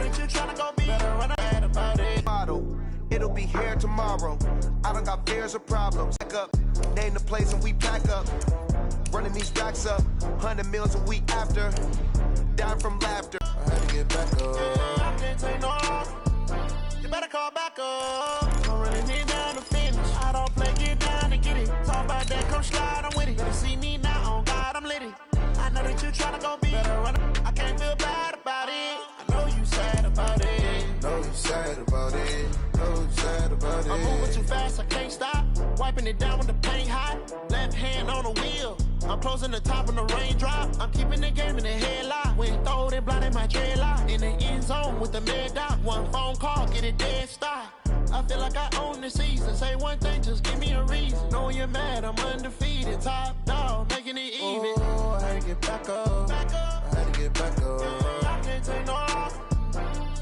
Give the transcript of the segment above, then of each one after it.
that you tryna go be better run ahead about it. Model, it'll be here tomorrow. I don't got fears or problems. Back up, name the place and we pack up. Running these racks up, 100 meals a week after. Down from laughter. I had to get back up. I can't take no loss. You better call back up. Don't really need down to finish. I don't play, get down to get it. Talk about that, come slide, I'm with it. Better see me now, on God, I'm lit it. I know that you tryna go be better run. I can't feel bad about it. I know you sad about it. Know you sad about it. Know you sad about it. I'm moving too fast, I can't stop. Wiping it down with the paint hot. Left hand on the wheel. I'm closing the top when the raindrop. I'm keeping the game in the headlock. When throw it, blinding my dreadlock. In the end zone with the mad dot. One phone call, get it dead stop. I feel like I own the season. Say one thing, just give me a reason. Knowing you're mad, I'm undefeated. Top dog, making it even. Oh, I had to get back up. Back up. I had to get back up. I can't take no loss.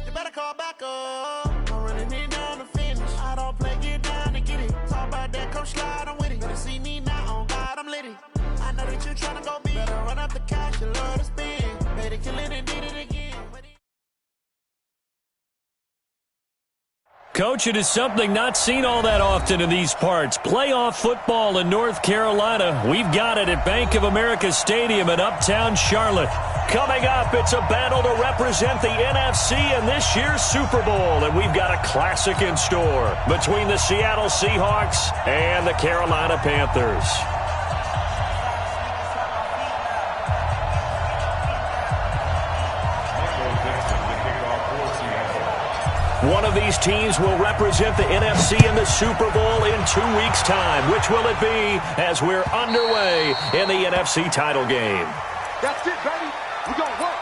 You better call back up. I'm running it down to finish. I don't play, get down to get it. Talk about that, come slide, I'm with it. Better see me now, on God, I'm lit it. I know that you tryna go be better run up the cash, you love to spend. Made it, kill it, and did it again. Coach, it is something not seen all that often in these parts. Playoff football in North Carolina. We've got it at Bank of America Stadium in Uptown Charlotte. Coming up, it's a battle to represent the NFC in this year's Super Bowl. And we've got a classic in store between the Seattle Seahawks and the Carolina Panthers. One of these teams will represent the NFC in the Super Bowl in 2 weeks' time. Which will it be as we're underway in the NFC title game? That's it, baby. We're going to work.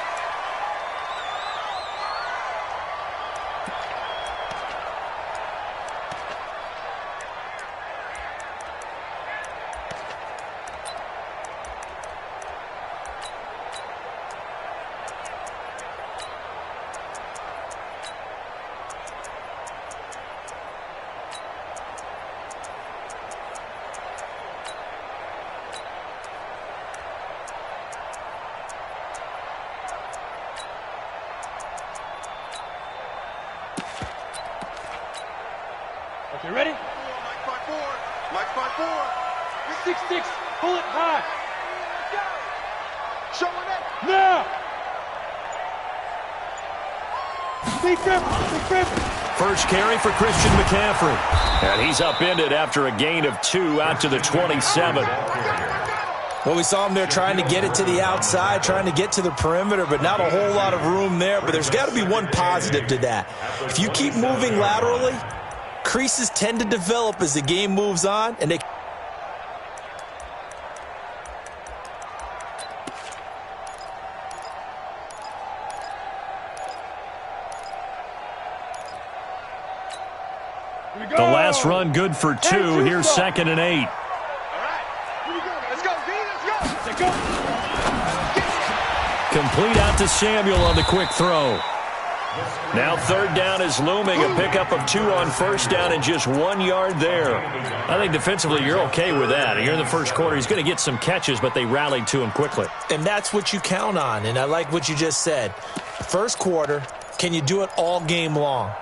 Okay, ready? Mike 5-4. Mike 5-4. 6-6. Pull it high. Showing it. Now. Big grip. First carry for Christian McCaffrey. And he's upended after a gain of 2 out to the 27. Well, we saw him there trying to get it to the outside, trying to get to the perimeter, but not a whole lot of room there. But there's got to be one positive to that. If you keep moving laterally, creases tend to develop as the game moves on, and they the last run good for 2. Here's 2nd and 8. All right. Here we go. Let's go, D. Let's go. Complete out to Samuel on the quick throw. Now 3rd down is looming. A pickup of 2 on 1st down and just 1 yard there. I think defensively you're okay with that. Here in the first quarter, he's going to get some catches, but they rallied to him quickly. And that's what you count on, and I like what you just said. First quarter, can you do it all game long?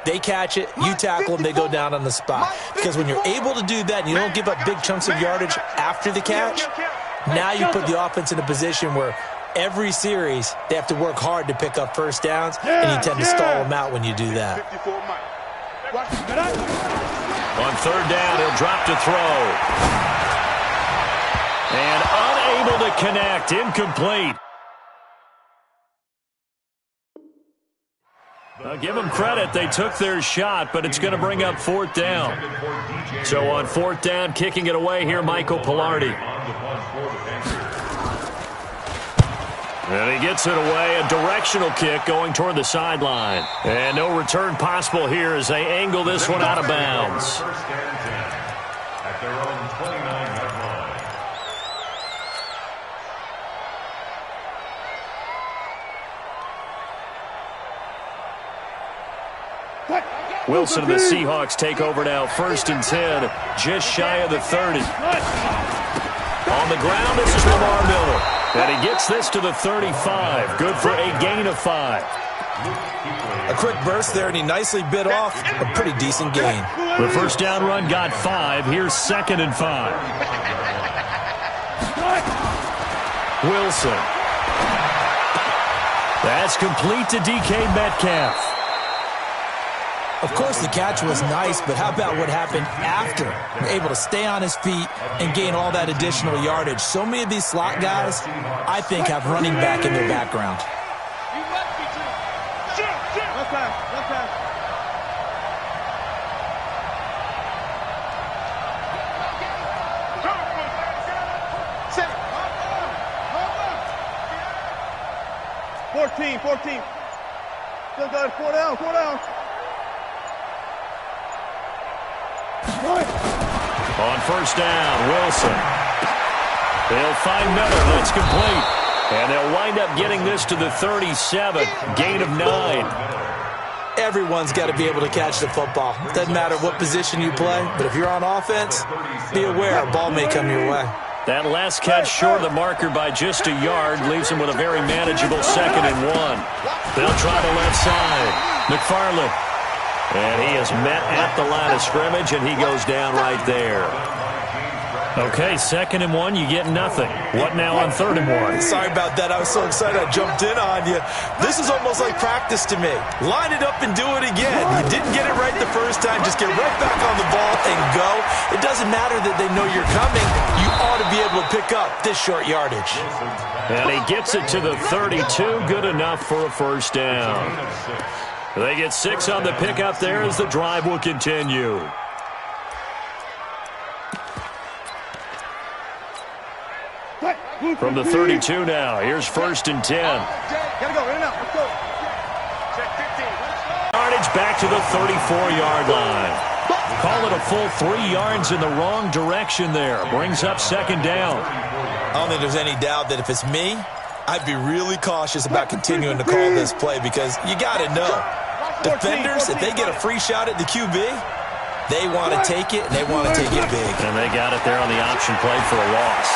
They catch it, you tackle them, they go down on the spot. Because when you're able to do that and you don't give up big chunks of yardage after the catch, now you put the offense in a position where every series they have to work hard to pick up first downs, and you tend to stall them out when you do that. On 3rd down, he'll drop to throw. And unable to connect, incomplete. I'll give them credit. They took their shot, but it's going to bring up 4th down. So on 4th down, kicking it away here, Michael Pilardi. And he gets it away, a directional kick going toward the sideline. And no return possible here as they angle this one out of bounds. At their own 29-yard line. Wilson and the Seahawks take over now. 1st and 10, just shy of the 30. On the ground, this is Lamar Miller. And he gets this to the 35. Good for a gain of 5. A quick burst there, and he nicely bit off a pretty decent gain. The first down run got 5. Here's 2nd and 5. Wilson. That's complete to DK Metcalf. Of course, the catch was nice, but how about what happened after? Able to stay on his feet and gain all that additional yardage. So many of these slot guys, I think, have running back in their background. Fourteen. Still got it. 4 down. On first down, Wilson. They'll find Miller. That's complete. And they'll wind up getting this to the 37. Gain of 9. Everyone's got to be able to catch the football. Doesn't matter what position you play, but if you're on offense, be aware a ball may come your way. That last catch short of the marker by just a yard leaves him with a very manageable 2nd and 1. They'll try the left side. McFarland. And he is met at the line of scrimmage, and he goes down right there. Okay, 2nd and 1, you get nothing. What now on 3rd and 1? Sorry about that. I was so excited I jumped in on you. This is almost like practice to me. Line it up and do it again. You didn't get it right the first time. Just get right back on the ball and go. It doesn't matter that they know you're coming. You ought to be able to pick up this short yardage. And he gets it to the 32. Good enough for a first down. They get 6 on the pickup there as the drive will continue. From the 32 now, here's 1st and 10. Gotta go, right now. Let's go. Check 15. Yardage back to the 34-yard line. Call it a full 3 yards in the wrong direction there. Brings up 2nd down. I don't think there's any doubt that if it's me, I'd be really cautious about continuing to call this play because you got to know. Defenders, if they get a free shot at the QB, they want to take it, and they want to take it big. And they got it there on the option play for a loss.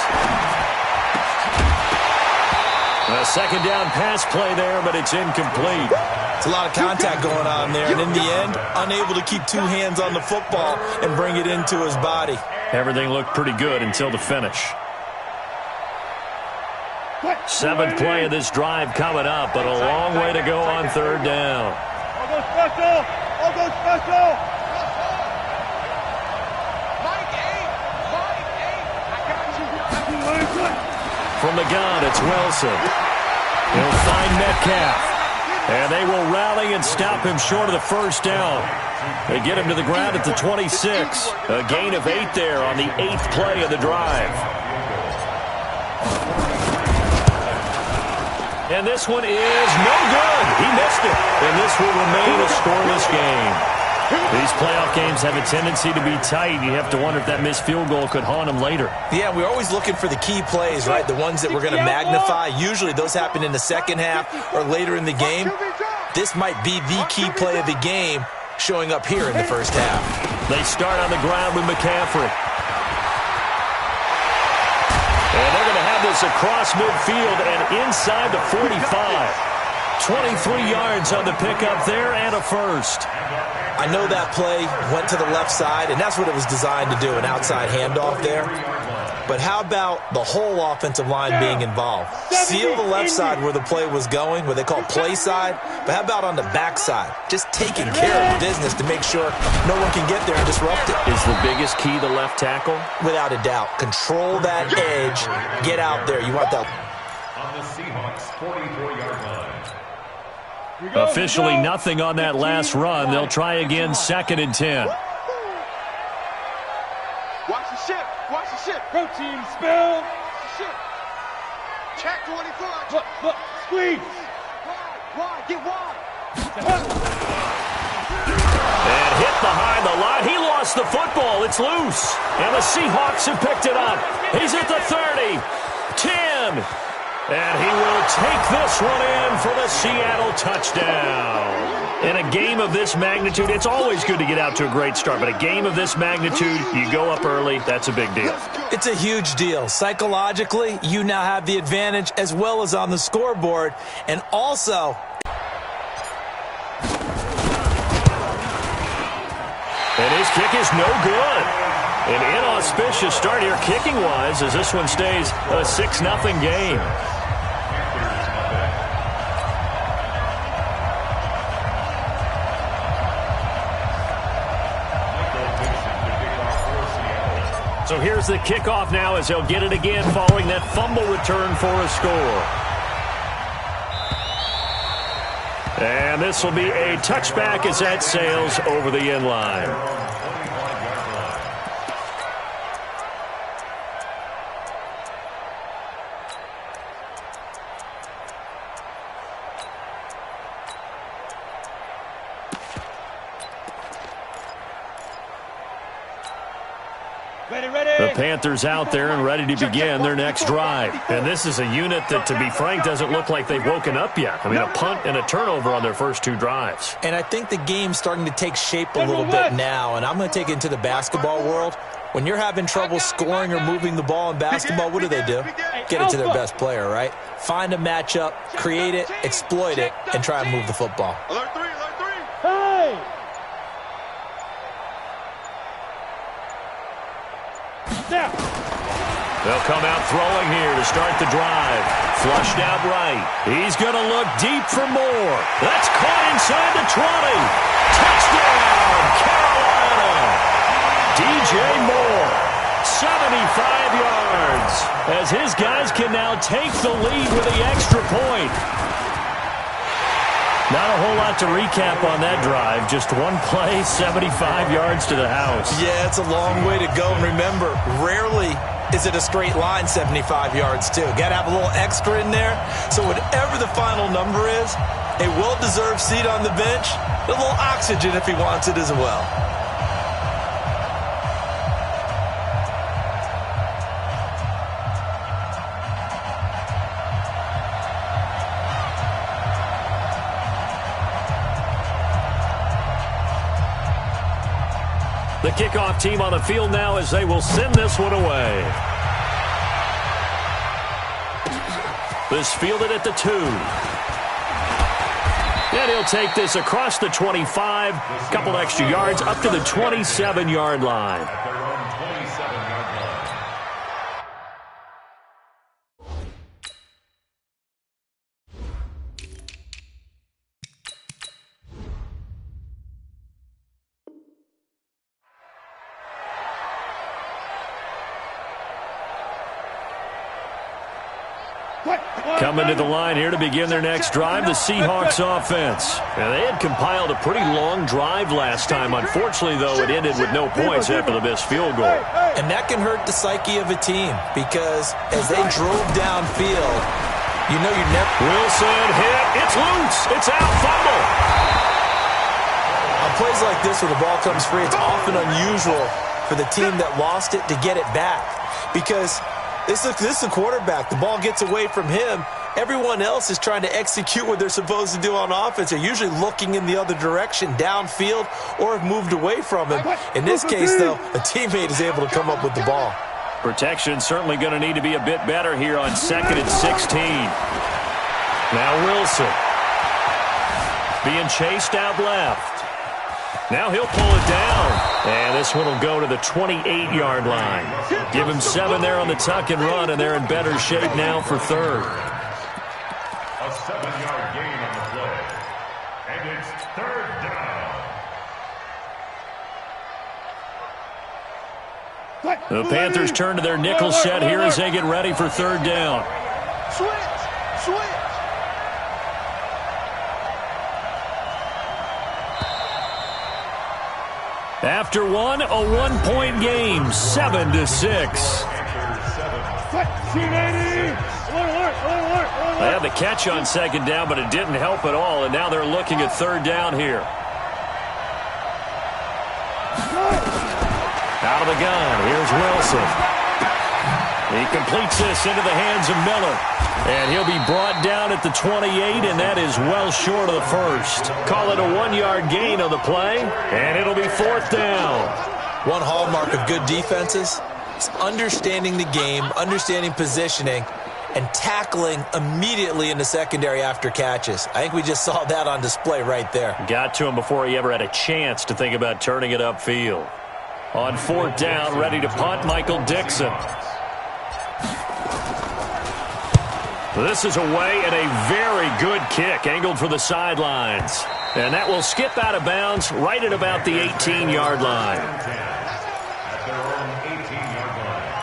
A 2nd down pass play there, but it's incomplete. It's a lot of contact going on there, and in the end, unable to keep 2 hands on the football and bring it into his body. Everything looked pretty good until the finish. 7th play of this drive coming up, but a long way to go on 3rd down. I'll go special. From the gun, it's Wilson. He'll find Metcalf. And they will rally and stop him short of the first down. They get him to the ground at the 26. A gain of 8 there on the 8th play of the drive. And this one is no good. He missed it. And this will remain a scoreless game. These playoff games have a tendency to be tight. You have to wonder if that missed field goal could haunt them later. Yeah, we're always looking for the key plays, right? The ones that we're going to magnify. Usually those happen in the second half or later in the game. This might be the key play of the game showing up here in the first half. They start on the ground with McCaffrey. And they're going to have this across midfield and inside the 45. 23 yards on the pickup there and a first. I know that play went to the left side, and that's what it was designed to do, an outside handoff there. But how about the whole offensive line being involved? Seal the left side where the play was going, what they call play side, but how about on the back side? Just taking care of business to make sure no one can get there and disrupt it. Is the biggest key the left tackle? Without a doubt. Control that edge. Get out there. You want that. On the Seahawks 44-yard line. Officially nothing on that last run. They'll try again, 2nd and 10. Watch the ship. Watch the ship. Protein spill. Ship. Check 24. Look, squeeze. Wide. Get wide. And hit behind the line. He lost the football. It's loose. And the Seahawks have picked it up. He's at the 30. 10. And he will take this one in for the Seattle touchdown. In a game of this magnitude, it's always good to get out to a great start, but a game of this magnitude, you go up early, that's a big deal. It's a huge deal. Psychologically, you now have the advantage as well as on the scoreboard. And also, And his kick is no good. An inauspicious start here kicking-wise as this one stays a 6-0 game. So here's the kickoff now as they'll get it again following that fumble return for a score. And this will be a touchback as that sails over the end line. The Panthers out there and ready to begin their next drive. And this is a unit that, to be frank, doesn't look like they've woken up yet. I mean, a punt and a turnover on their first 2 drives. And I think the game's starting to take shape a little bit now. And I'm going to take it into the basketball world. When you're having trouble scoring or moving the ball in basketball, what do? Get it to their best player, right? Find a matchup, create it, exploit it, and try and move the football. Alert 3, alert 3. Hey! They'll come out throwing here to start the drive. Flushed out right. He's going to look deep for more. That's caught inside the 20. Touchdown, Carolina. DJ Moore, 75 yards, as his guys can now take the lead with the extra point. Not a whole lot to recap on that drive. Just one play, 75 yards to the house. Yeah, it's a long way to go. And remember, rarely is it a straight line 75 yards, too. Got to have a little extra in there. So whatever the final number is, a well-deserved seat on the bench, a little oxygen if he wants it as well. The kickoff team on the field now as they will send this one away. This fielded at the 2. And he'll take this across the 25, couple extra yards up to the 27-yard line. Coming to the line here to begin their next drive, the Seahawks offense. And they had compiled a pretty long drive last time. Unfortunately, though, it ended with no points after the missed field goal. And that can hurt the psyche of a team because as they drove downfield, you know you never... Wilson hit. It's loose. It's out. Fumble. On plays like this where the ball comes free, it's often unusual for the team that lost it to get it back because... This is the quarterback. The ball gets away from him. Everyone else is trying to execute what they're supposed to do on offense. They're usually looking in the other direction, downfield, or have moved away from him. In this case, though, a teammate is able to come up with the ball. Protection certainly going to need to be a bit better here on 2nd and 16. Now Wilson. Being chased out left. Now he'll pull it down. And this one will go to the 28-yard line. Give him 7 there on the tuck and run, and they're in better shape now for 3rd. A 7-yard gain on the play. And it's 3rd down. The Panthers turn to their nickel set here as they get ready for 3rd down. Switch. After one, a 1-point game, 7-6. They had the catch on 2nd down, but it didn't help at all, and now they're looking at 3rd down here. Out of the gun, here's Wilson. He completes this into the hands of Miller. And he'll be brought down at the 28, and that is well short of the first. Call it a 1-yard gain on the play, and it'll be 4th down. One hallmark of good defenses is understanding the game, understanding positioning, and tackling immediately in the secondary after catches. I think we just saw that on display right there. Got to him before he ever had a chance to think about turning it upfield. On 4th down, ready to punt, Michael Dixon. This is away and a very good kick, angled for the sidelines. And that will skip out of bounds right at about the 18-yard line. At their own 18-yard line.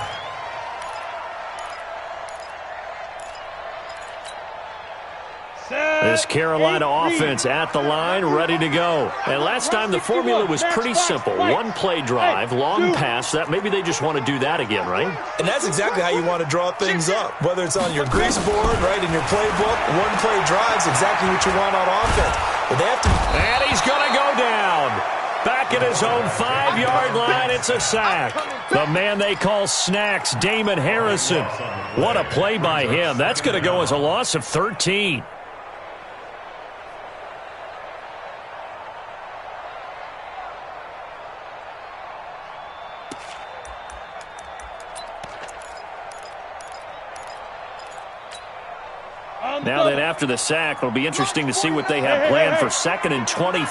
This Carolina offense at the line, ready to go. And last time the formula was pretty simple. One play drive, long pass. That maybe they just want to do that again, right? And that's exactly how you want to draw things up. Whether it's on your grease board, right, in your playbook, one play drive is exactly what you want on offense. But they have to. And he's going to go down. Back at his own 5-yard line, it's a sack. The man they call Snacks, Damon Harrison. What a play by him. That's going to go as a loss of 13. Now then, after the sack, it'll be interesting to see what they have planned for 2nd and 23.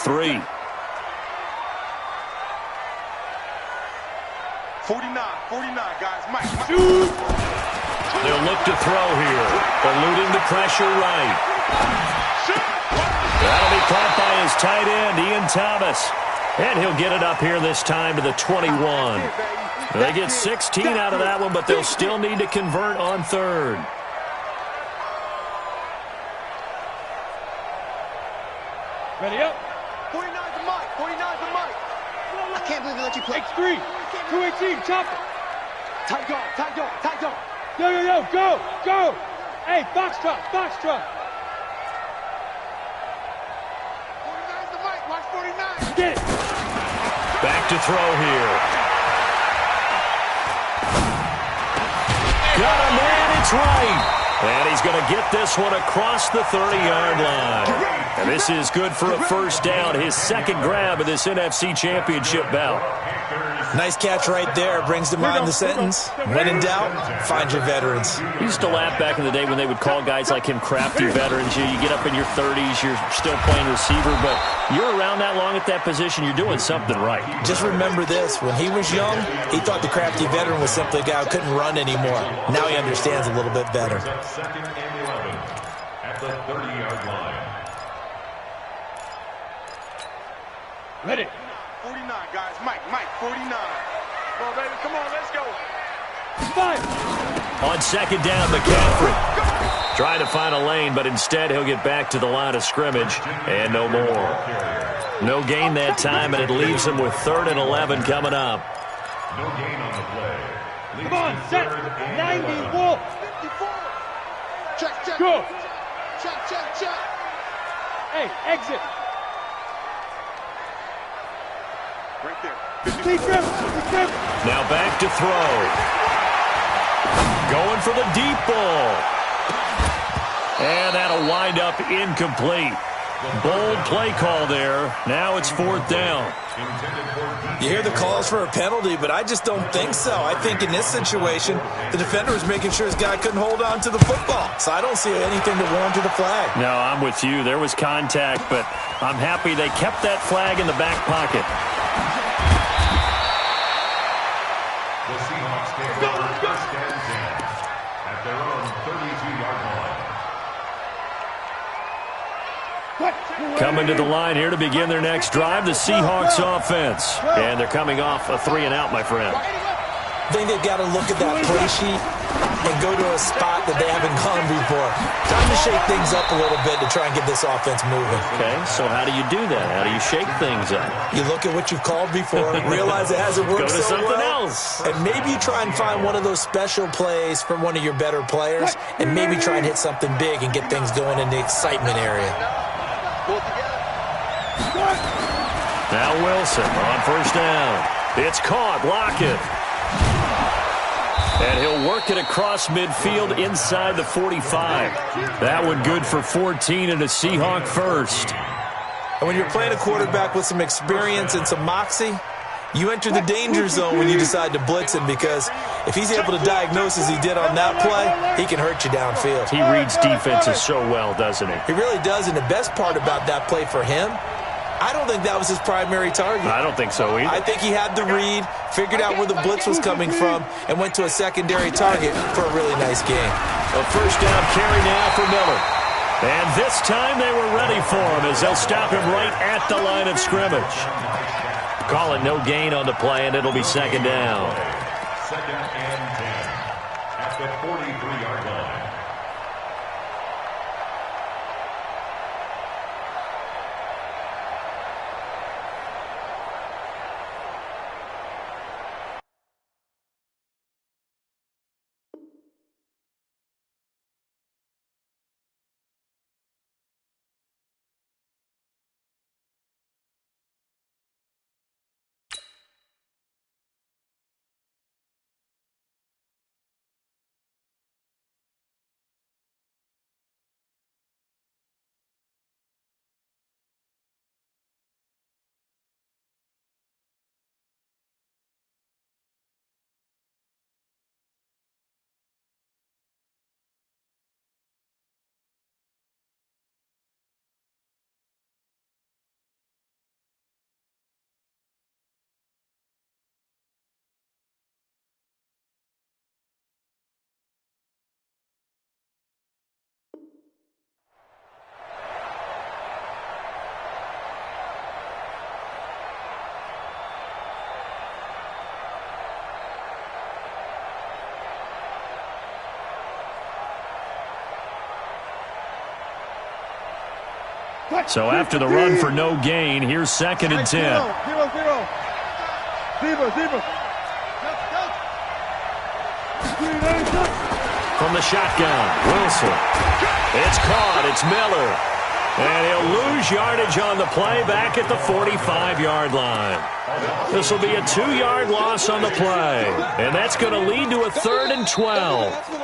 49, guys. Mike. They'll look to throw here, eluding the pressure right. That'll be caught by his tight end, Ian Thomas. And he'll get it up here this time to the 21. They get 16 out of that one, but they'll still need to convert on 3rd. Ready up. 49 to Mike. 49 to Mike. I can't believe they let you play. X3. 218. Chop it. Tight dog. Tight dog. Tight dog. Yo. Go. Go. Hey, box trot. 49 to Mike. Watch 49. Get it. Back to throw here. Got a man, it's right. And he's going to get this one across the 30-yard line. And this is good for a first down, his 2nd grab of this NFC Championship bout. Nice catch right there. Brings to mind the sentence, when in doubt, find your veterans. We used to laugh back in the day when they would call guys like him crafty veterans. You get up in your 30s, you're still playing receiver, but you're around that long at that position, you're doing something right. Just remember this. When he was young, he thought the crafty veteran was simply a guy who couldn't run anymore. Now he understands a little bit better. 2nd and 11 at the 30-yard line. Ready. 49, guys. Mike. 49. Come on, baby. Come on, let's go. 5. On 2nd down, McCaffrey trying to find a lane, but instead he'll get back to the line of scrimmage and no more. No gain that time, and it leaves him with 3rd and 11 coming up. No gain on the play. Come on, set. 90, Wolf. 54. Check. Go. Check. Hey, exit. Right there. Keep him. Now back to throw. Going for the deep ball. And that'll wind up incomplete. Bold play call there. Now it's 4th down. You hear the calls for a penalty, but I just don't think so. I think in this situation, the defender was making sure his guy couldn't hold on to the football. So I don't see anything to warrant the flag. No, I'm with you. There was contact, but I'm happy they kept that flag in the back pocket. The Seahawks take over 1st and 10 at their own 32-yard line. Coming to the line here to begin their next drive, the Seahawks offense. And thee coming off a 3-and-out, my friend. I think they've got to look at that play sheet and go to a spot that they haven't gone before. Time to shake things up a little bit to try and get this offense moving. Okay, so how do you do that? How do you shake things up? You look at what you've called before, realize it hasn't worked Go to so something well, else. and maybe you try and find one of those special plays from one of your better players, and maybe try and hit something big and get things going in the excitement area. Now Wilson on 1st down. It's caught. Lockett. And he'll work it across midfield inside the 45. That one good for 14 and a Seahawk first. And when you're playing a quarterback with some experience and some moxie, you enter the danger zone when you decide to blitz him, because If he's able to diagnose as he did on that play, he can hurt you downfield. He reads defenses so well, doesn't he? He really does, and the best part about that play for him, I don't think that was his primary target. I don't think so either. I think he had the read, figured out where the blitz was coming from, and went to a secondary target for a really nice game. A first down carry now for Miller. And this time they were ready for him as they'll stop him right at the line of scrimmage. Call it no gain on the play, and it'll be second down. Second and 10 at the 43-yard line. So after the run for no gain, here's second and 10. Zero. From the shotgun, Wilson. It's caught. It's Miller. And he'll lose yardage on the play back at the 45-yard line. This will be a 2-yard loss on the play. And that's going to lead to a 3rd and 12.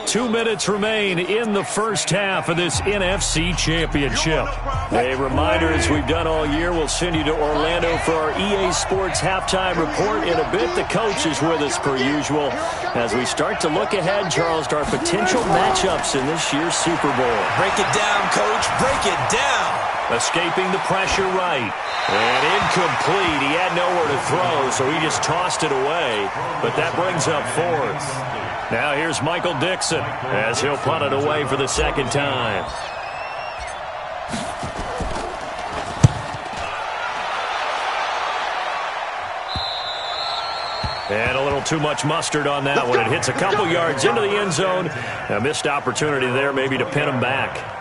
2 minutes remain in the first half of this NFC Championship. A reminder, as we've done all year, we'll send you to Orlando for our EA Sports halftime report in a bit. The coach is with us per usual as we start to look ahead, Charles, to our potential matchups in this year's Super Bowl. Break it down, Coach. Break it down. Escaping the pressure right. And incomplete. He had nowhere to throw, so he just tossed it away. But that brings up 4th. Now here's Michael Dixon as he'll punt it away for the second time. And a little too much mustard on that one. It hits a couple yards into the end zone. A missed opportunity there maybe to pin him back.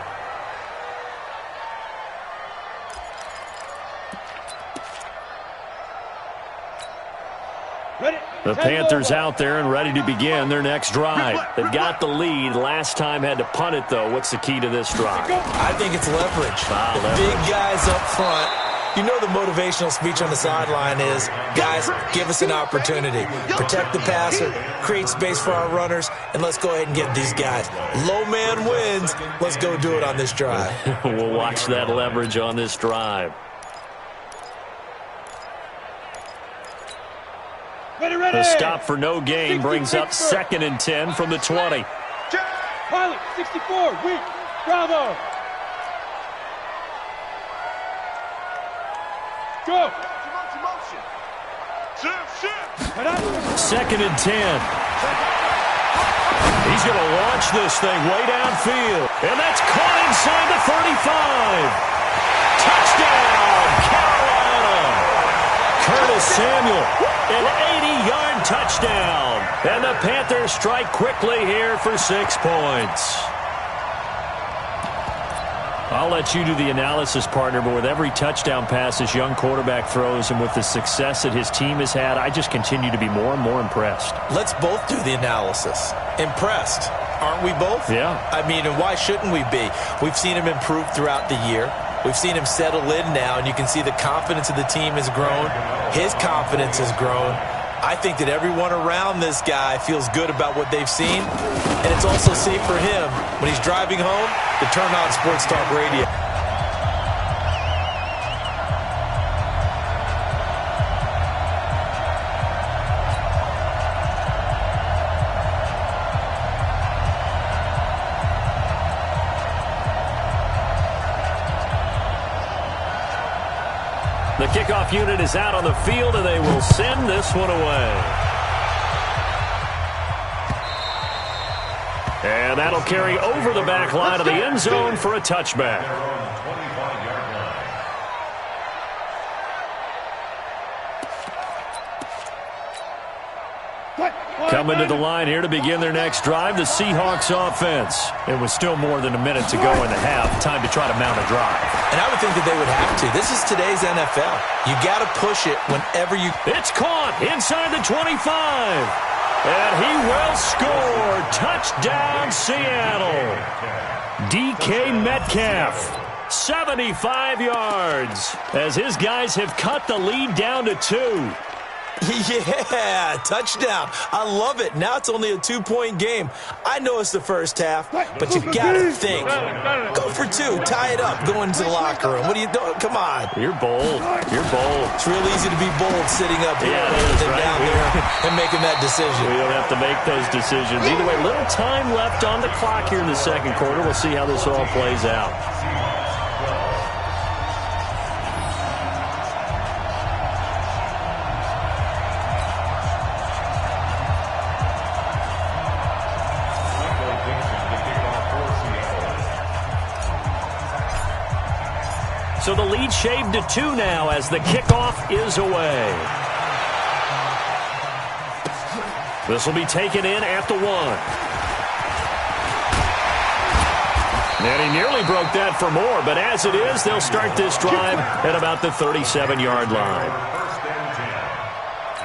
The Panthers out there and ready to begin their next drive. They've got the lead. Last time had to punt it, though. What's the key to this drive? I think it's leverage. Big guys up front. You know the motivational speech on the sideline is, guys, give us an opportunity. Protect the passer, create space for our runners, and let's go ahead and get these guys. Low man wins. Let's go do it on this drive. We'll watch that leverage on this drive. The stop for no gain brings up 2nd and 10 from the 20. Pilot, 64, weak, bravo. Go. 2nd and 10. He's going to launch this thing way downfield. And that's caught inside the 35. Touchdown, Carolina. Curtis Samuel. An 80-yard touchdown. And the Panthers strike quickly here for 6 points. I'll let you do the analysis, partner, but with every touchdown pass this young quarterback throws and with the success that his team has had, I just continue to be more and more impressed. Let's both do the analysis. Impressed. Aren't we both? Yeah. I mean, and why shouldn't we be? We've seen him improve throughout the year. We've seen him settle in now, and you can see the confidence of the team has grown. His confidence has grown. I think that everyone around this guy feels good about what they've seen, and it's also safe for him when he's driving home to turn on Sports Talk Radio. The kickoff unit is out on the field, and they will send this one away. And that'll carry over the back line of the end zone for a touchback. Coming to the line here to begin their next drive, the Seahawks offense. It was still more than a minute to go in the half. Time to try to mount a drive. And I would think that they would have to. This is today's NFL. You got to push it whenever you... It's caught inside the 25. And he will score. Touchdown, Seattle. DK Metcalf. 75 yards as his guys have cut the lead down to 2. Yeah, touchdown. I love it. Now it's only a 2-point game. I know it's the first half, but you got to think. Go for 2. Tie it up. Go into the locker room. What are you doing? Come on. You're bold. You're bold. It's real easy to be bold sitting up here than down there and making that decision. We don't have to make those decisions. Either way, little time left on the clock here in the second quarter. We'll see how this all plays out. So the lead shaved to 2 now as the kickoff is away. This will be taken in at the 1. And he nearly broke that for more, but as it is, they'll start this drive at about the 37-yard line. First and 10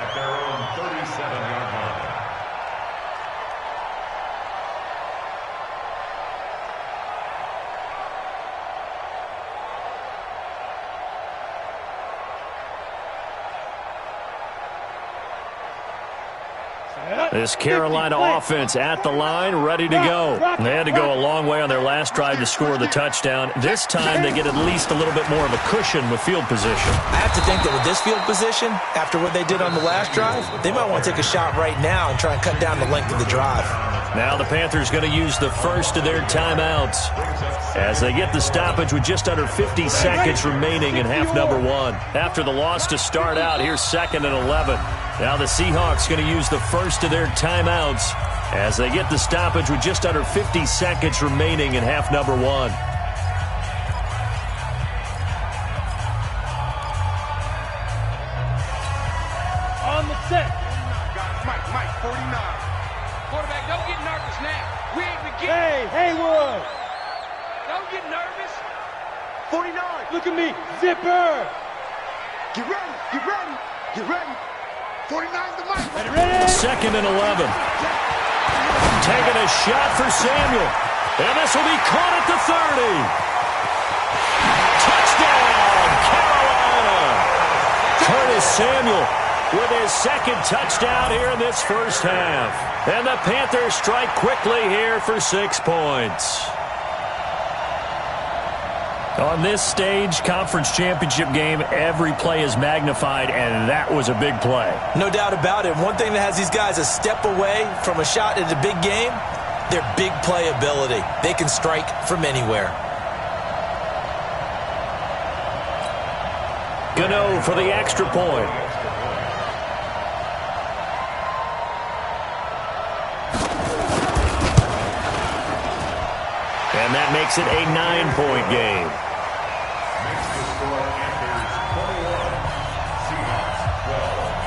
at their own 37-yard line. This Carolina offense at the line, ready to go. They had to go a long way on their last drive to score the touchdown. This time they get at least a little bit more of a cushion with field position. I have to think that with this field position, after what they did on the last drive, they might want to take a shot right now and try and cut down the length of the drive. Now the Panthers going to use the first of their timeouts as they get the stoppage with just under 50 seconds remaining in half number 1. After the loss to start out, here's 2nd and 11. Now the Seahawks going to use the first of their timeouts as they get the stoppage with just under 50 seconds remaining in half number 1. On the set. Mike, 49. Quarterback, don't get nervous now. We ain't beginning. Hey, Haywood. Don't get nervous. 49. Look at me. Zipper. Get ready. Get ready. Get ready. 49 to Mike. Ready? 2nd and 11. Taking a shot for Samuel. And this will be caught at the 30. Touchdown, Carolina. Curtis Samuel with his 2nd touchdown here in this first half. And the Panthers strike quickly here for 6 points. On this stage, conference championship game, every play is magnified, and that was a big play. No doubt about it. One thing that has these guys a step away from a shot at a big game, their big play ability. They can strike from anywhere. Gano for the extra point. And that makes it a 9-point game. Makes the score Panthers 21, Seahawks 12.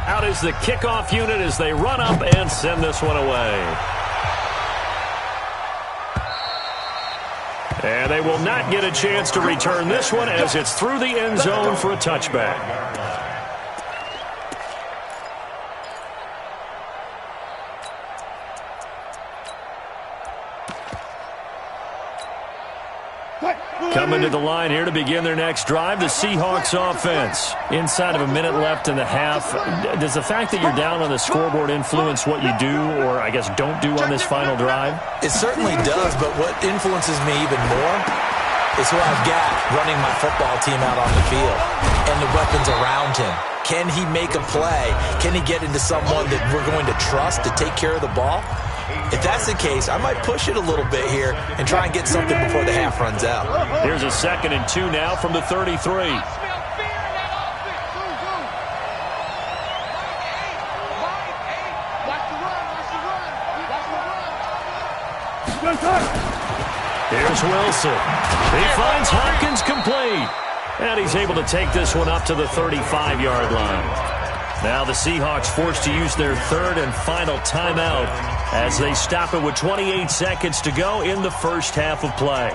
Out is the kickoff unit as they run up and send this one away. And they will not get a chance to return this one as it's through the end zone for a touchback. Coming to the line here to begin their next drive, the Seahawks offense. Inside of a minute left in the half, does the fact that you're down on the scoreboard influence what you do or, I guess, don't do on this final drive? It certainly does, but what influences me even more is who I've got running my football team out on the field and the weapons around him. Can he make a play? Can he get into someone that we're going to trust to take care of the ball? If that's the case, I might push it a little bit here and try and get something before the half runs out. Here's a 2nd and 2 now from the 33. Here's Wilson. He finds Hopkins complete. And he's able to take this one up to the 35-yard line. Now the Seahawks forced to use their 3rd and final timeout as they stop it with 28 seconds to go in the first half of play.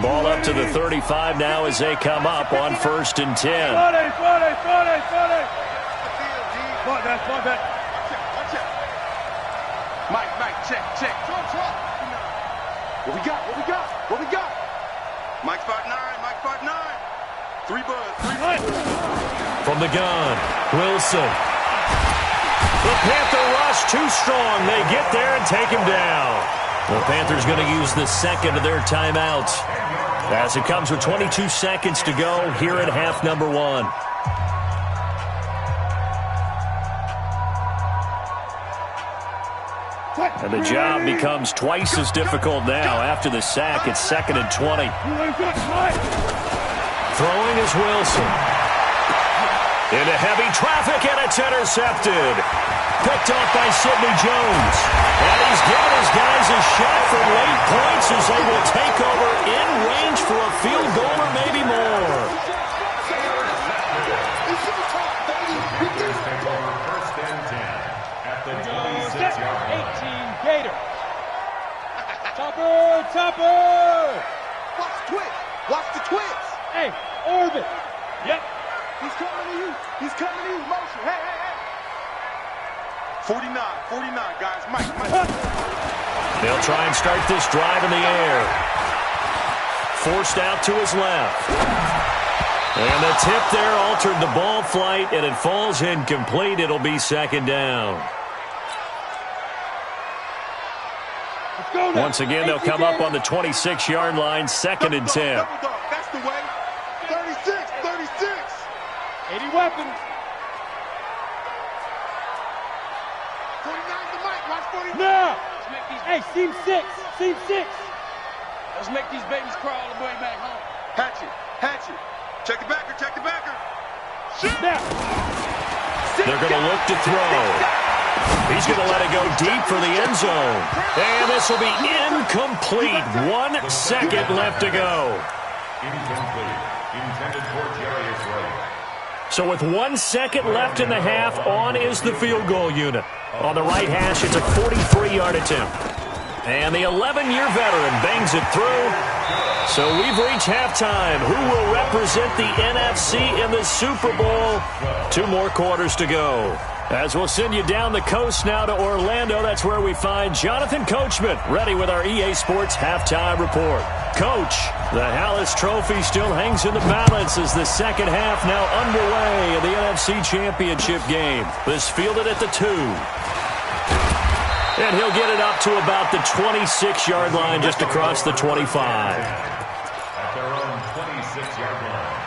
Ball up to the 35 now as they come up on 1st and 10. Mike, check. What we got? Mike 5'9", 3 buzz. From the gun, Wilson. The Panther rush too strong. They get there and take him down. The Panthers going to use the 2nd of their timeouts as it comes with 22 seconds to go here at half number 1. And the job becomes twice as difficult now after the sack. It's 2nd and 20. Throwing is Wilson. Into heavy traffic, and it's intercepted. Picked off by Sidney Jones. And he's given his guys a shot for late points as they will take over in range for a field goal or maybe more. First and 10 at the 26-yard line. 18 Gators. Topper. Watch the twitch. Hey, orbit. Yep. He's coming to you. Motion. Hey. 49, guys. Mike. They'll try and start this drive in the air. Forced out to his left. And the tip there altered the ball flight, and it falls incomplete. It'll be 2nd down. Once again, they'll come up on the 26-yard line, 2nd and 10. That's the way. 36. 80 weapons. 49 to Mike. Watch 49. Now. Hey, seam 6. Let's make these babies crawl all the way back home. Hatchet. Check the backer. Shoot. Now. They're going to look to throw. He's going to let it go deep for the end zone. And this will be incomplete. 1 second left to go. Incomplete. Intended for Jarius Wright. So with 1 second left in the half, on is the field goal unit. On the right hash, it's a 43-yard attempt. And the 11-year veteran bangs it through. So we've reached halftime. Who will represent the NFC in the Super Bowl? 2 more quarters to go. As we'll send you down the coast now to Orlando, that's where we find Jonathan Coachman, ready with our EA Sports halftime report. Coach, the Hallis Trophy still hangs in the balance as the second half now underway in the NFC Championship game. This fielded at the 2. And he'll get it up to about the 26-yard line, just across the 25. At their own 26-yard line.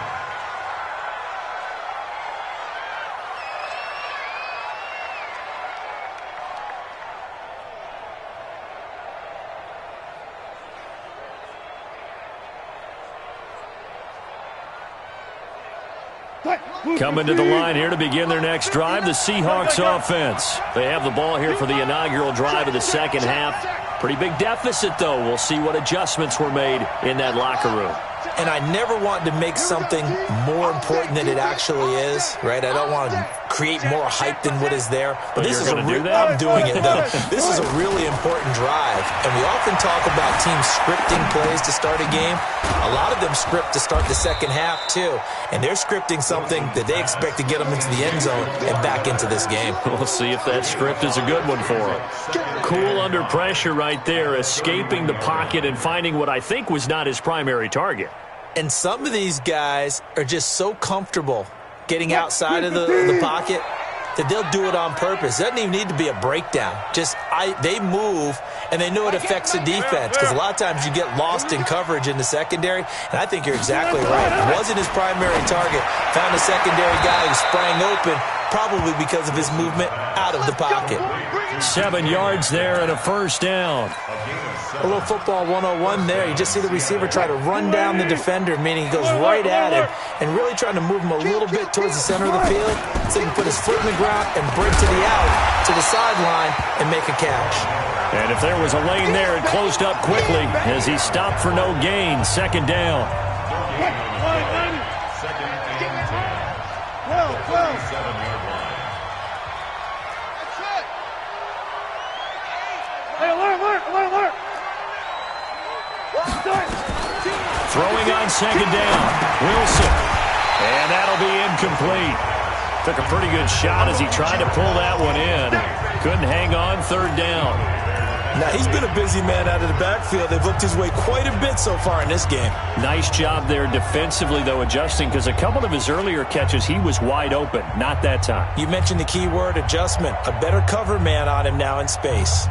Coming to the line here to begin their next drive, the Seahawks offense. They have the ball here for the inaugural drive of the second half. Pretty big deficit, though. We'll see what adjustments were made in that locker room. And I never want to make something more important than it actually is, right? I don't want to create more hype than what is there. But this is I'm doing it, though. This is a really important drive. And we often talk about teams scripting plays to start a game. A lot of them script to start the second half, too. And they're scripting something that they expect to get them into the end zone and back into this game. We'll see if that script is a good one for them. Cool under pressure right there, escaping the pocket and finding what I think was not his primary target. And some of these guys are just so comfortable getting outside of the pocket that they'll do it on purpose. It doesn't even need to be a breakdown. They move, and they know it affects the defense because a lot of times you get lost in coverage in the secondary, and I think you're exactly right. It wasn't his primary target. Found a secondary guy who sprang open, probably because of his movement out of the pocket. 7 yards there and a first down. A little football 101 there. You just see the receiver try to run down the defender, meaning he goes right at him and really trying to move him a little bit towards the center of the field so he can put his foot in the ground and break to the out, to the sideline, and make a catch. And if there was a lane there, it closed up quickly as he stopped for no gain. Second down. Throwing on second down, Wilson. And that'll be incomplete. Took a pretty good shot as he tried to pull that one in. Couldn't hang on, third down. Now, he's been a busy man out of the backfield. They've looked his way quite a bit so far in this game. Nice job there defensively, though, adjusting, because a couple of his earlier catches, he was wide open. Not that time. You mentioned the key word, adjustment. A better cover man on him now in space.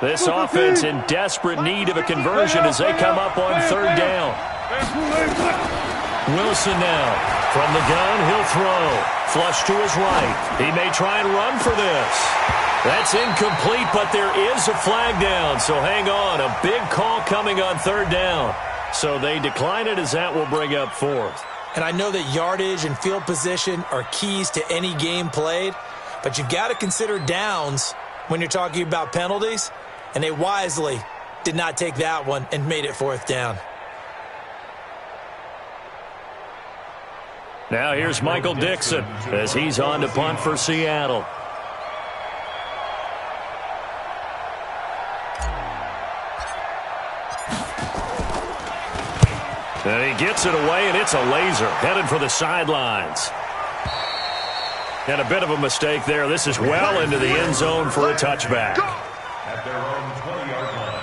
This offense in desperate need of a conversion as they come up on third down. Wilson now. From the gun, he'll throw. Flush to his right. He may try and run for this. That's incomplete, but there is a flag down, so hang on. A big call coming on third down. So they decline it as that will bring up fourth. And I know that yardage and field position are keys to any game played, but you've got to consider downs when you're talking about penalties. And they wisely did not take that one and made it fourth down. Now here's Michael Dixon as he's on to punt for Seattle. And he gets it away, and it's a laser headed for the sidelines. And a bit of a mistake there. This is well into the end zone for a touchback. At their own 20-yard line.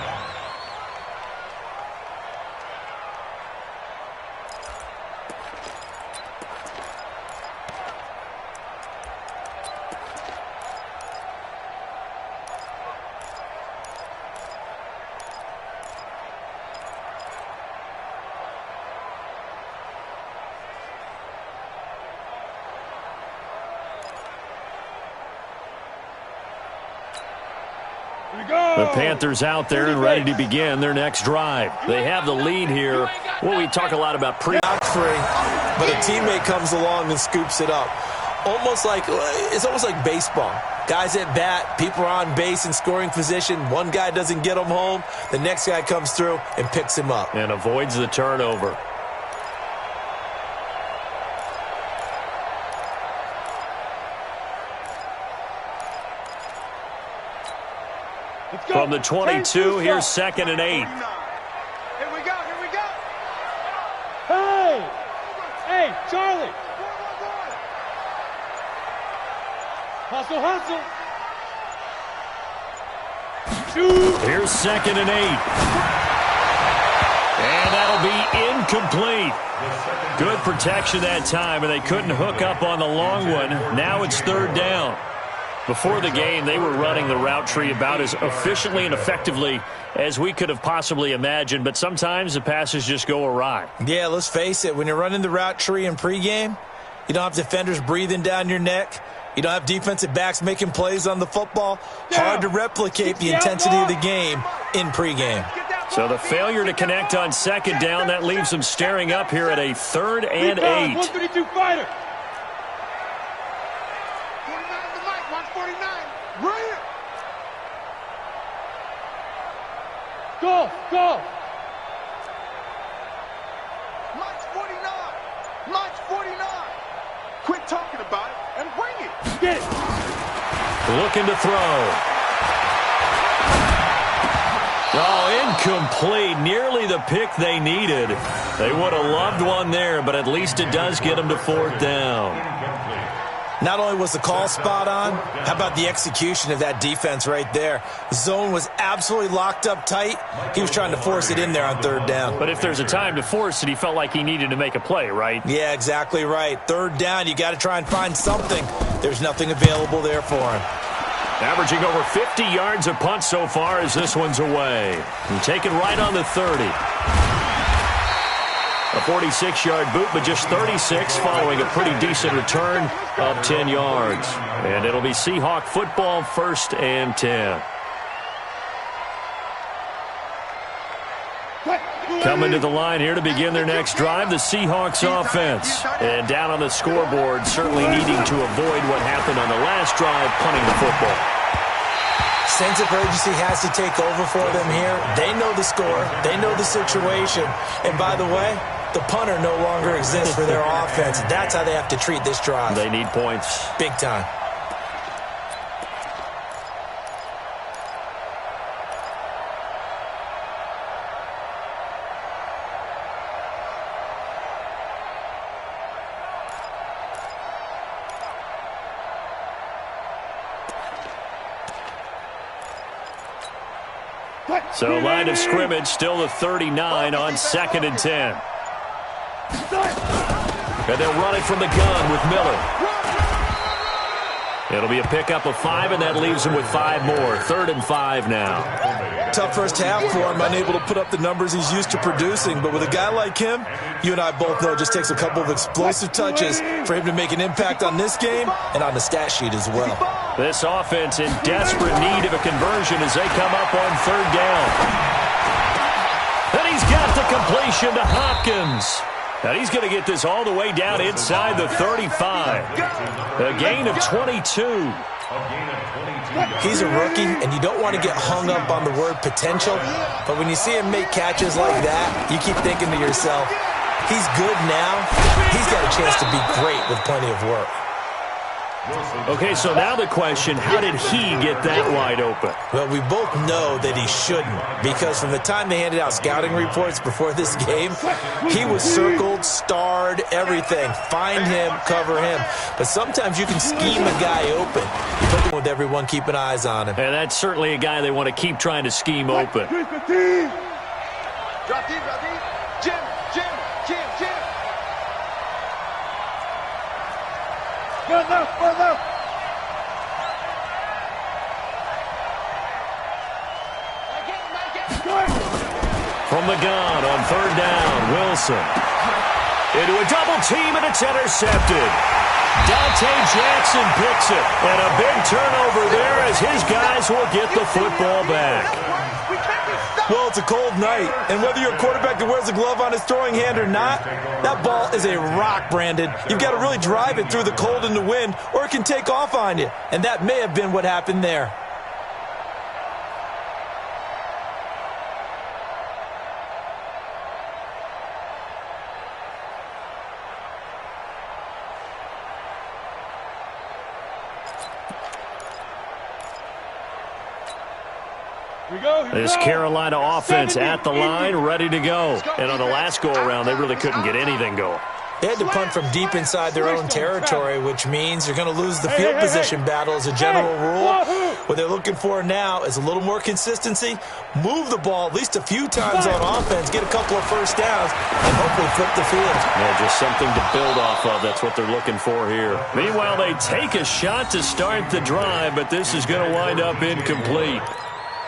The Panthers out there and ready to begin their next drive. They have the lead here. Well, we talk a lot about but a teammate comes along and scoops it up. It's almost like baseball. Guys at bat, people are on base in scoring position. One guy doesn't get him home. The next guy comes through and picks him up. And avoids the turnover. From the 22, here's 2nd and 8. Here we go. Hey, Charlie. Hustle. Shoot. Here's 2nd and 8. And that'll be incomplete. Good protection that time, and they couldn't hook up on the long one. Now it's third down. Before the game, they were running the route tree about as efficiently and effectively as we could have possibly imagined, but sometimes the passes just go awry. Yeah, let's face it. When you're running the route tree in pregame, you don't have defenders breathing down your neck. You don't have defensive backs making plays on the football. Hard to replicate the intensity of the game in pregame. So the failure to connect on second down, that leaves them staring up here at a 3rd and 8. 132 fighter. Bring it. Go, go. March 49. March 49. Quit talking about it and bring it. Get it. Looking to throw. Oh, incomplete. Nearly the pick they needed. They would have loved one there, but at least it does get them to 4th down. Not only was the call spot on, how about the execution of that defense right there? Zone was absolutely locked up tight. He was trying to force it in there on 3rd down. But if there's a time to force it, he felt like he needed to make a play, right? Yeah, exactly right. 3rd down, you got to try and find something. There's nothing available there for him. Averaging over 50 yards a punt so far as this one's away. And taken right on the 30. A 46-yard boot, but just 36 following a pretty decent return of 10 yards. And it'll be Seahawk football, 1st and 10. Coming to the line here to begin their next drive, the Seahawks offense. And down on the scoreboard, certainly needing to avoid what happened on the last drive, punting the football. Sense of urgency has to take over for them here. They know the score. They know the situation. And by the way, the punter no longer exists for their offense. That's how they have to treat this drive. They need points. Big time. So line of scrimmage still the 39 on 2nd and 10. And they'll run it from the gun with Miller. It'll be a pickup of 5, and that leaves him with 5 more. 3rd and 5 now. Tough first half for him, unable to put up the numbers he's used to producing. But with a guy like him, you and I both know it just takes a couple of explosive touches for him to make an impact on this game and on the stat sheet as well. This offense in desperate need of a conversion as they come up on 3rd down. And he's got the completion to Hopkins. And he's going to get this all the way down inside the 35. A gain of 22. He's a rookie, and you don't want to get hung up on the word potential. But when you see him make catches like that, you keep thinking to yourself, he's good now. He's got a chance to be great with plenty of work. Okay, so now the question, how did he get that wide open? Well, we both know that he shouldn't, because from the time they handed out scouting reports before this game, he was circled, starred, everything. Find him, cover him. But sometimes you can scheme a guy open. You put him with everyone keeping eyes on him. And that's certainly a guy they want to keep trying to scheme open. Drop deep, drop deep. Jim. Good enough, good enough. From the gun on 3rd down, Wilson. Into a double team, and it's intercepted. Dante Jackson picks it. And a big turnover there as his guys will get the football back. Well, it's a cold night, and whether you're a quarterback that wears a glove on his throwing hand or not, that ball is a rock, Brandon. You've got to really drive it through the cold and the wind, or it can take off on you. And that may have been what happened there. This Carolina offense at the line, ready to go. And on the last go-around, they really couldn't get anything going. They had to punt from deep inside their own territory, which means you're going to lose the field position battle as a general rule. What they're looking for now is a little more consistency, move the ball at least a few times on offense, get a couple of first downs, and hopefully flip the field. Yeah, just something to build off of. That's what they're looking for here. Meanwhile, they take a shot to start the drive, but this is going to wind up incomplete.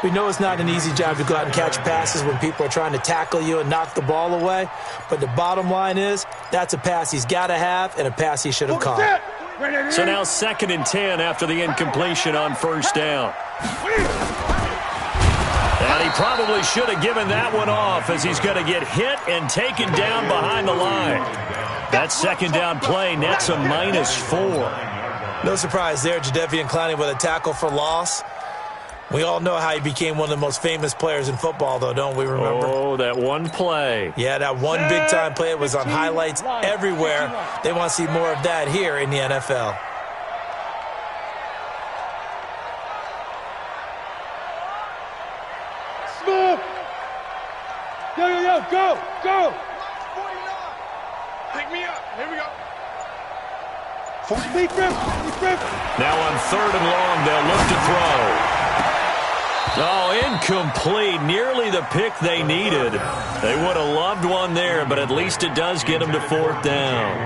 We know it's not an easy job to go out and catch passes when people are trying to tackle you and knock the ball away. But the bottom line is, that's a pass he's got to have and a pass he should have caught. So now 2nd and 10 after the incompletion on 1st down. And he probably should have given that one off as he's going to get hit and taken down behind the line. That 2nd down play nets a -4. No surprise there, Jadeveon Clowney with a tackle for loss. We all know how he became one of the most famous players in football, though, don't we remember? Oh, that one play. Yeah, that one big-time play. It was on highlights everywhere. They want to see more of that here in the NFL. Smith! Yo, go! Pick me up. Here we go. Deep grip. Now on 3rd and long, they'll look to throw. Oh, incomplete. Nearly the pick they needed. They would have loved one there, but at least it does get them to 4th down.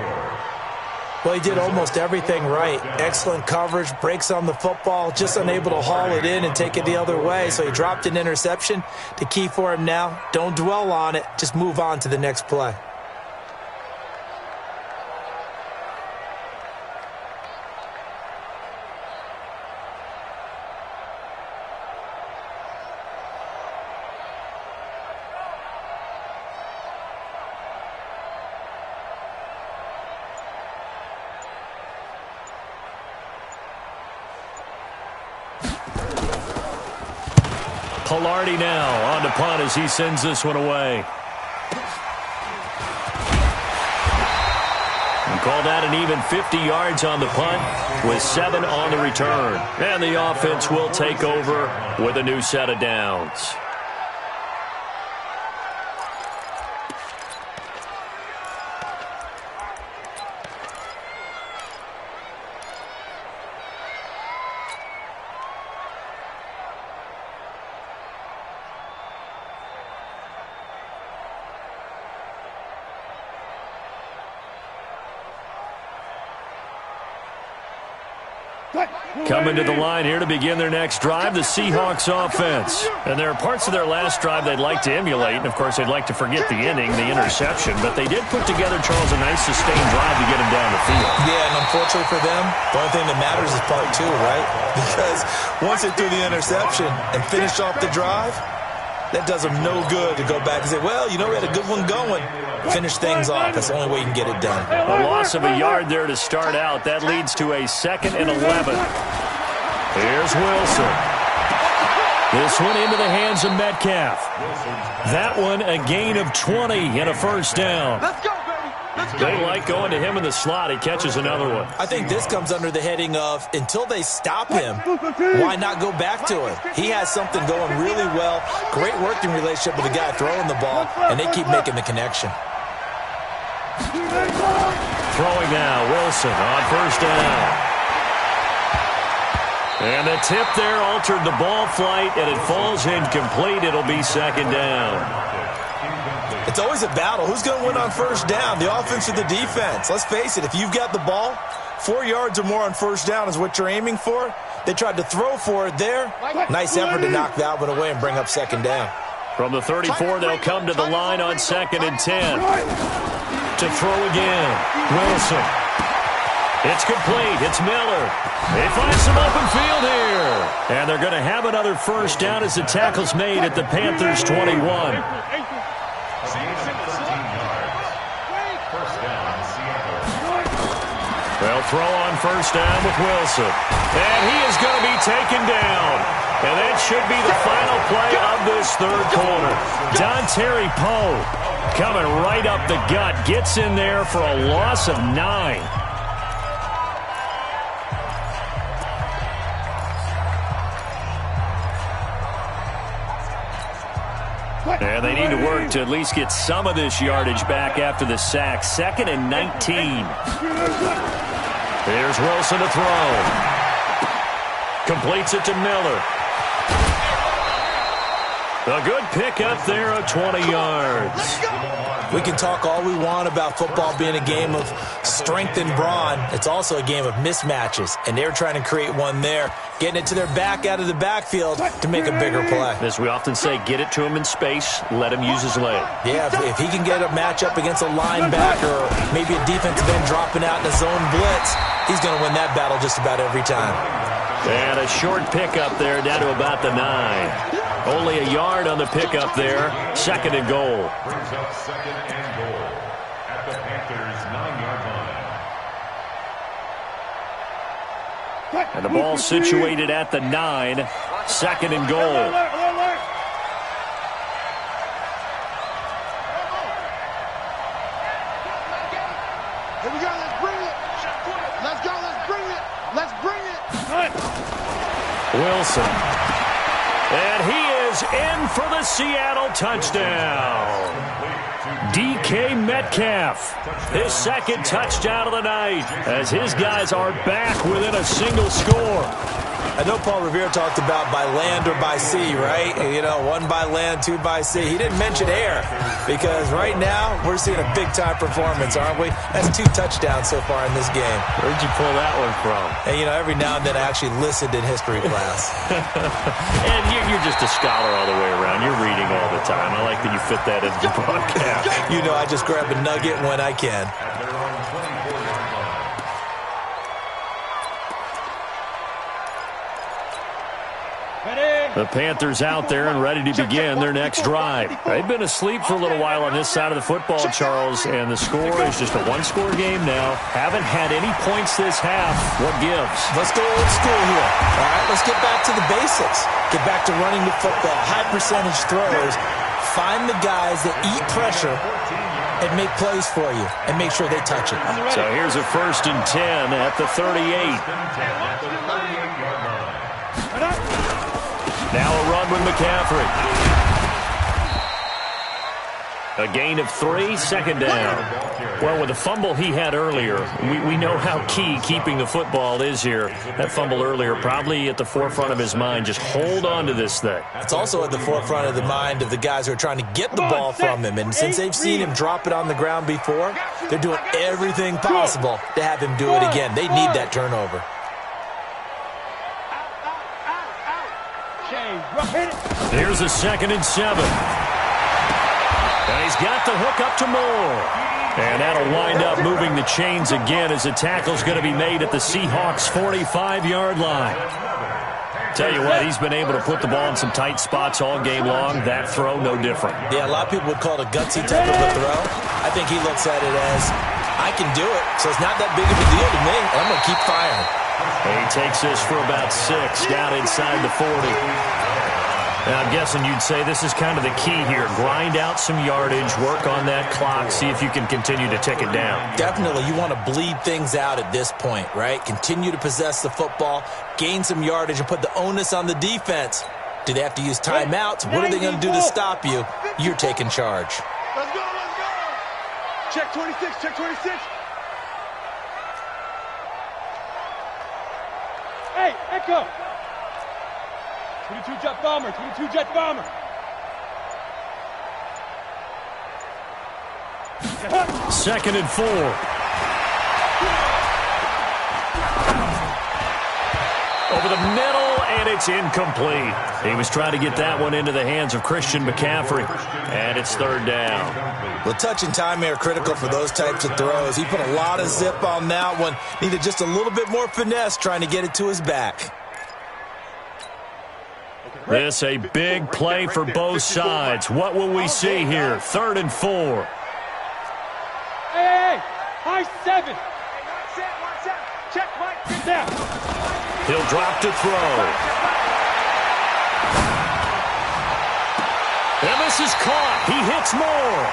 Well, he did almost everything right. Excellent coverage, breaks on the football, just unable to haul it in and take it the other way. So he dropped an interception. The key for him now, don't dwell on it. Just move on to the next play. Pilardi now on to punt as he sends this one away. And call that an even 50 yards on the punt with 7 on the return. And the offense will take over with a new set of downs. Coming to the line here to begin their next drive, the Seahawks offense. And there are parts of their last drive they'd like to emulate. And, of course, they'd like to forget the inning, the interception. But they did put together, Charles, a nice sustained drive to get him down the field. Yeah, and unfortunately for them, the only thing that matters is part 2, right? Because once they threw the interception and finished off the drive, that does them no good to go back and say, well, you know, we had a good one going. Finish things off. That's the only way you can get it done. A loss of a yard there to start out. That leads to a 2nd and 11. Here's Wilson. This one into the hands of Metcalf. That one a gain of 20 and a 1st down. Let's go, baby. Let's go. They like going to him in the slot. He catches another one. I think this comes under the heading of until they stop him, why not go back to him? He has something going really well. Great working relationship with the guy throwing the ball, and they keep making the connection. Throwing now, Wilson on 1st down. And the tip there altered the ball flight, and it falls incomplete. It'll be 2nd down. It's always a battle. Who's going to win on 1st down, the offense or the defense? Let's face it, if you've got the ball, 4 yards or more on 1st down is what you're aiming for. They tried to throw for it there. Nice effort to knock that one away and bring up 2nd down. From the 34, they'll come to the line on 2nd and 10. To throw again, Wilson. It's complete. It's Miller. They find some open field here. And they're going to have another 1st down as the tackle's made at the Panthers' 21. They'll throw on 1st down with Wilson. And he is going to be taken down. And that should be the final play of this 3rd quarter. Dontari Poe coming right up the gut. Gets in there for a loss of 9. And they need to work to at least get some of this yardage back after the sack. 2nd and 19. Here's Wilson to throw. Completes it to Miller. A good pickup there of 20 yards. We can talk all we want about football being a game of strength and brawn. It's also a game of mismatches, and they're trying to create one there, getting it to their back out of the backfield to make a bigger play. As we often say, get it to him in space, let him use his leg. Yeah, if he can get a matchup against a linebacker or maybe a defensive end dropping out in a zone blitz, he's going to win that battle just about every time. And a short pickup there down to about the 9. Only a yard on the pickup there. 2nd and goal. Brings up 2nd and goal at the Panthers' 9-yard line. And the ball situated at the 9. Second and goal. Here we go, let's bring it. Let's go, let's bring it. Let's bring it. Wilson. And he is in for the Seattle touchdown. DK Metcalf, his second touchdown of the night, as his guys are back within a single score. I know Paul Revere talked about by land or by sea, right? You know, 1 by land, 2 by sea. He didn't mention air because right now we're seeing a big-time performance, aren't we? That's 2 touchdowns so far in this game. Where'd you pull that one from? And, you know, every now and then I actually listened in history class. And you're just a scholar all the way around. You're reading all the time. I like that you fit that into the broadcast. You know, I just grab a nugget when I can. The Panthers out there and ready to begin their next drive. They've been asleep for a little while on this side of the football, Charles, and the score is just a 1-score game now. Haven't had any points this half. What gives? Let's go old school here. All right, let's get back to the basics. Get back to running the football, high percentage throws. Find the guys that eat pressure and make plays for you and make sure they touch it. So here's a 1st and 10 at the 38. Now a run with McCaffrey. A gain of 3, second down. Well, with the fumble he had earlier, we know how key keeping the football is here. That fumble earlier probably at the forefront of his mind. Just hold on to this thing. It's also at the forefront of the mind of the guys who are trying to get the ball from him. And since they've seen him drop it on the ground before, they're doing everything possible to have him do it again. They need that turnover. Here's a 2nd and 7. And he's got the hook up to Moore. And that'll wind up moving the chains again as the tackle's going to be made at the Seahawks' 45-yard line. Tell you what, he's been able to put the ball in some tight spots all game long. That throw, no different. Yeah, a lot of people would call it a gutsy type of a throw. I think he looks at it as, I can do it, so it's not that big of a deal to me, and I'm going to keep firing. And he takes this for about 6 down inside the 40. And I'm guessing you'd say this is kind of the key here. Grind out some yardage, work on that clock, see if you can continue to tick it down. Definitely. You want to bleed things out at this point, right? Continue to possess the football, gain some yardage, and put the onus on the defense. Do they have to use timeouts? What are they going to do to stop you? You're taking charge. Let's go, let's go. Check 26, check 26. Hey, Echo. 22 jet bomber, 22 jet bomber. 2nd and 4. Over the middle, and it's incomplete. He was trying to get that one into the hands of Christian McCaffrey, and it's 3rd down. Well, touch and time are critical for those types of throws. He put a lot of zip on that one. Needed just a little bit more finesse trying to get it to his back. This a big play for both sides. What will we see here? 3rd and 4. Hey, high 7. Check, Mike. Get down. He'll drop to throw. And this is caught. He hits Moore.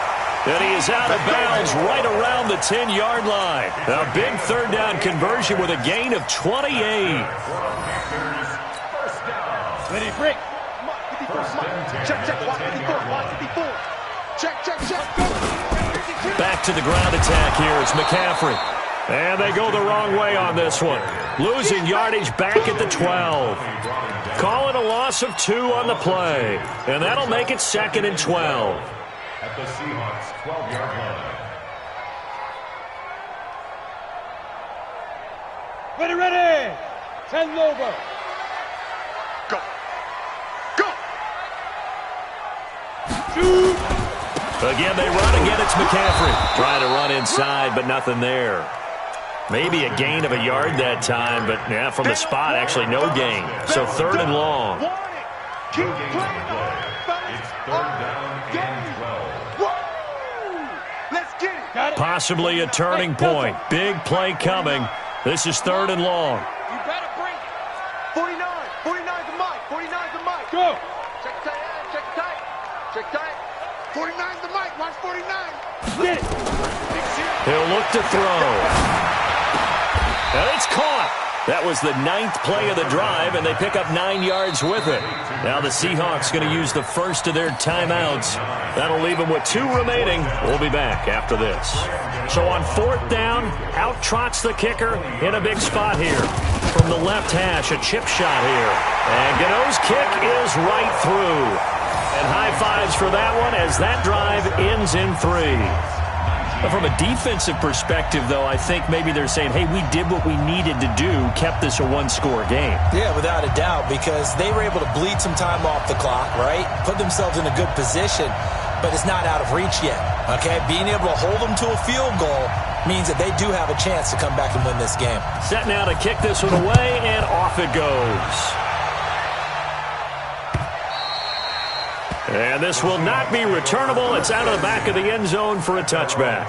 And he is out of bounds right around the 10-yard line. A big 3rd down conversion with a gain of 28. Ready, break. Check, check, watch 54, watch 54. Check, check, check. Back to the ground attack here. It's McCaffrey. And they go the wrong way on this one. Losing yardage back at the 12. Calling a loss of 2 on the play. And that'll make it 2nd and 12. At the Seahawks' 12-yard line. Ready. 10 Lobo. Go. Go. Shoot. Again, they run again. It's McCaffrey. Trying to run inside, but nothing there. Maybe a gain of a yard that time, but yeah, from the spot, actually no gain. So 3rd and long. Keep playing. It's 3rd down and 12. Let's get it. Got it. Possibly a turning point. Big play coming. This is 3rd and long. You better bring He'll look to throw. And it's caught. That was the 9th play of the drive, and they pick up 9 yards with it. Now the Seahawks going to use the first of their timeouts. That'll leave them with 2 remaining. We'll be back after this. So on 4th down, out trots the kicker in a big spot here. From the left hash, a chip shot here. And Gano's kick is right through. And high fives for that one as that drive ends in 3. From a defensive perspective, though, I think maybe they're saying, hey, we did what we needed to do, kept this a 1-score game. Yeah, without a doubt, because they were able to bleed some time off the clock, right? Put themselves in a good position, but it's not out of reach yet, okay? Being able to hold them to a field goal means that they do have a chance to come back and win this game. Set now to kick this one away, and off it goes. And this will not be returnable. It's out of the back of the end zone for a touchback.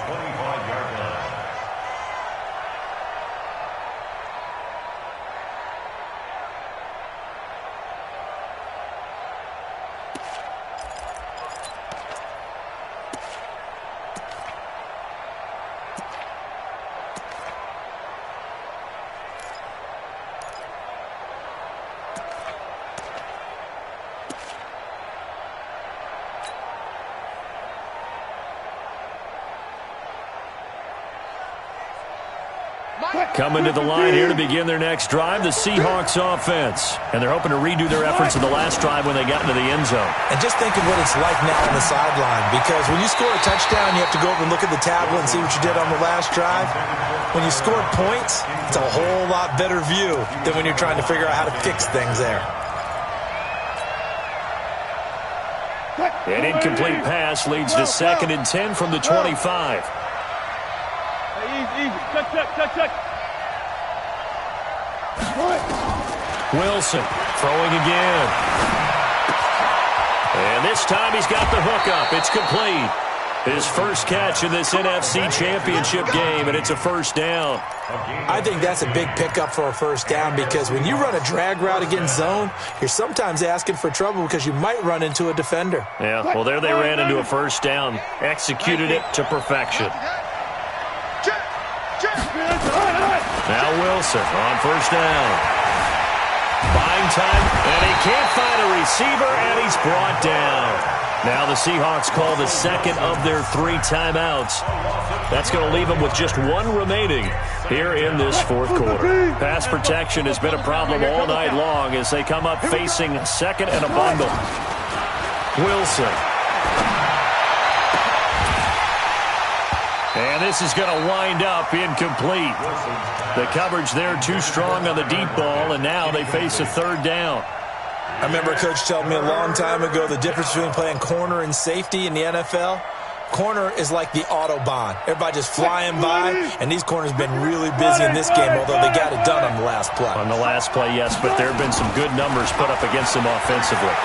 Coming to the line here to begin their next drive, the Seahawks offense. And they're hoping to redo their efforts in the last drive when they got into the end zone. And just think of what it's like now on the sideline, because when you score a touchdown, you have to go over and look at the tablet and see what you did on the last drive. When you scored points, it's a whole lot better view than when you're trying to figure out how to fix things there. An incomplete pass leads to 2nd and 10 from the 25. Easy. Check. Wilson throwing again. And this time he's got the hook up. It's complete. His first catch in this NFC Championship game, and it's a first down. I think that's a big pickup for a first down, because when you run a drag route against zone, you're sometimes asking for trouble because you might run into a defender. Yeah, well, there they ran into a first down. Executed it to perfection. Now Wilson on first down. Buying time, and he can't find a receiver, and he's brought down. Now the Seahawks call the 2nd of their 3 timeouts. That's going to leave them with just 1 remaining here in this 4th quarter. Pass protection has been a problem all night long as they come up facing 2nd and a bundle. Wilson. And this is going to wind up incomplete. The coverage there too strong on the deep ball, and now they face a 3rd down. I remember a coach telling me a long time ago the difference between playing corner and safety in the NFL. Corner is like the Autobahn. Everybody just flying by, and these corners have been really busy in this game, although they got it done on the last play. On the last play, yes, but there have been some good numbers put up against them offensively.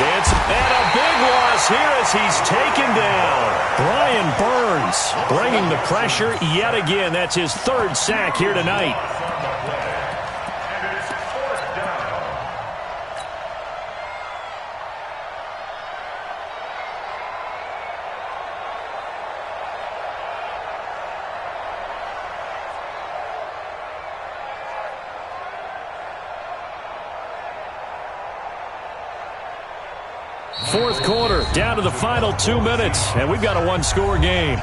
Dancing, and a big loss here as he's taken down. Brian Burns bringing the pressure yet again. That's his 3rd sack here tonight. Fourth quarter, down to the final 2 minutes, and we've got a 1-score game.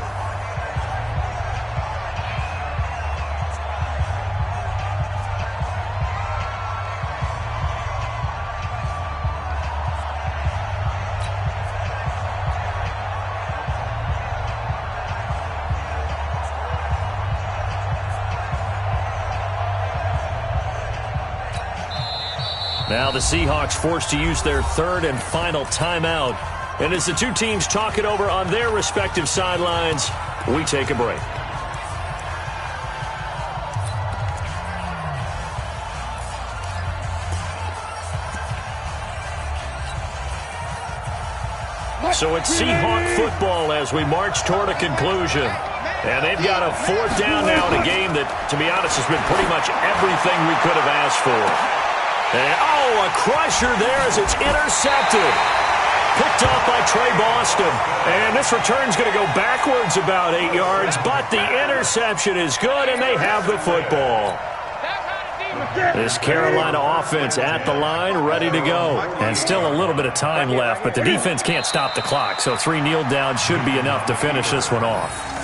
Now the Seahawks forced to use their 3rd and final timeout. And as the 2 teams talk it over on their respective sidelines, we take a break. So it's Seahawk football as we march toward a conclusion. And they've got a 4th down now in a game that, to be honest, has been pretty much everything we could have asked for. And, a crusher there as it's intercepted. picked off by Trey Boston. And this return's going to go backwards about 8 yards, but the interception is good, and they have the football. This Carolina offense at the line, ready to go. And still a little bit of time left, but the defense can't stop the clock, so 3 kneel downs should be enough to finish this one off.